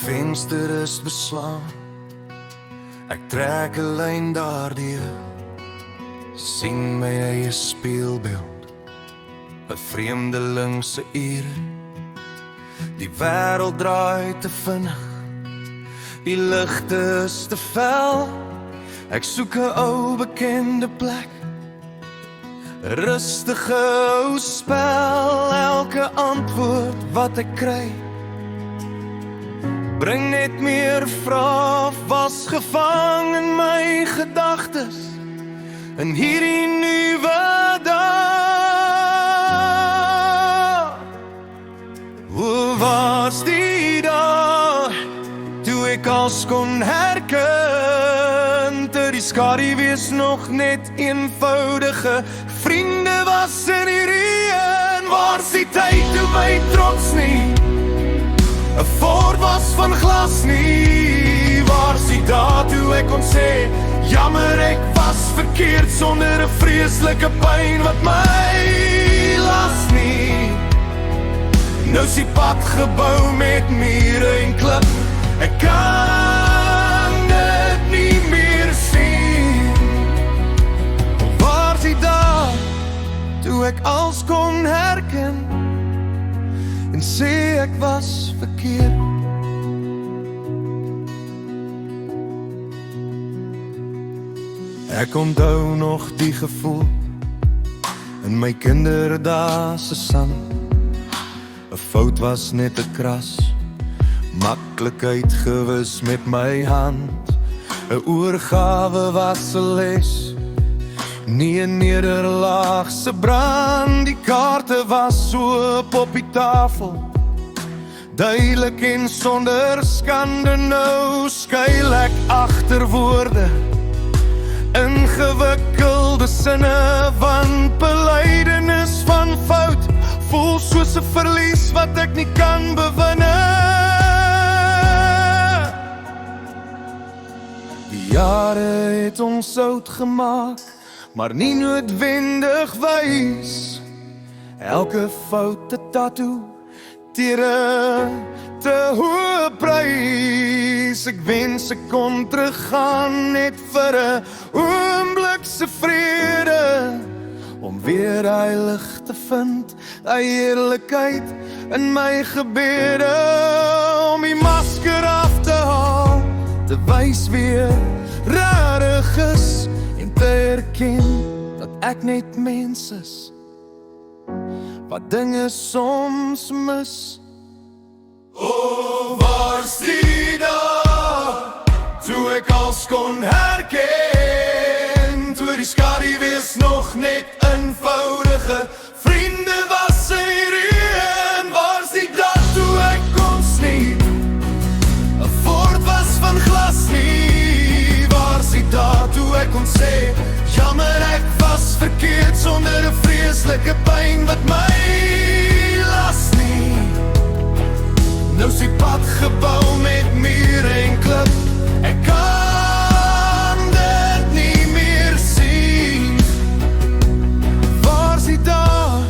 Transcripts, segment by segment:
venster is beslaan. Ek trek 'n lyn daardeur, sien my eie speelbeeld, 'n vreemdeling se ure. Die wêreld draai te vinnig, die ligte is te fel. Ek soek 'n ou bekende plek, 'n rustige ou spel. Elke antwoord wat ek kry bring net meer vrae, vasgevang in my gedagtes in hierdie nuwe dag. Hoe was die dag toe ek als kon herken, toe die skaduwee is nog net eenvoudige vriende was in die reën. Waar's die tyd toe my trots nie 'n fort was van glas nie? Waar's die dae toe ek kon sê, jammer ek was verkeerd, sonder 'n vreeslike pyn wat my las nie? Nou is die pad gebou met mure en klip, ek kan dit nie meer sien. Waar's die dae toe ek als kon herken en sê ek was verkeerd? Ek onthou nog die gevoel in my kinderdae se sang. 'n Fout was net 'n kras, maklik uitgewis met my hand. 'n Oorgawe was 'n les, nie 'n nederlaag se brand. Die kaarte was so op die tafel, duidelik en sonder skande. Nou skuil ek agter woorde, ingewikkelde sinne, want belydenis van fout voel soos 'n verlies wat ek nie kan bewinne. Die jare het ons oud gemaak, maar nie noodwendig wys. Elke foute tattoo teen 'n te hoë prys. Ek wens ek kon teruggaan net vir 'n oomblik se vrede, om weer hy lig te vind, hy eerlikheid in my gebede. Om die masker af te haal, te wys weer rarig is, en te erken dat ek net mens is, wat dinge soms mis. Oh, waar's die dag toe ek als kon herken, toe die skaduwee is nog net eenvoudige vriende was in die reën. Waar's die dag toe ek kon sien, 'n fort was van glas nie? Waar's die dag toe ek kon sê, jammer ek was verkeerd, sonder 'n vreeslike pyn wat my las nie? Nou is die pad gebou met mure en klip, ek kan dit nie meer sien. Waar's die dag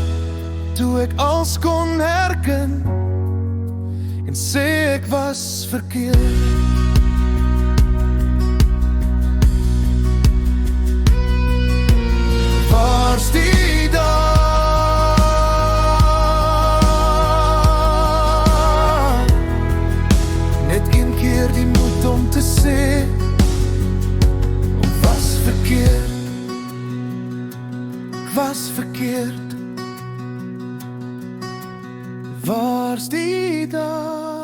toe ek als kon herken en sê ek was verkeerd? Waar's die dag net een keer die moed om te sê, ek was verkeerd, ek was verkeerd? Waar's die dag?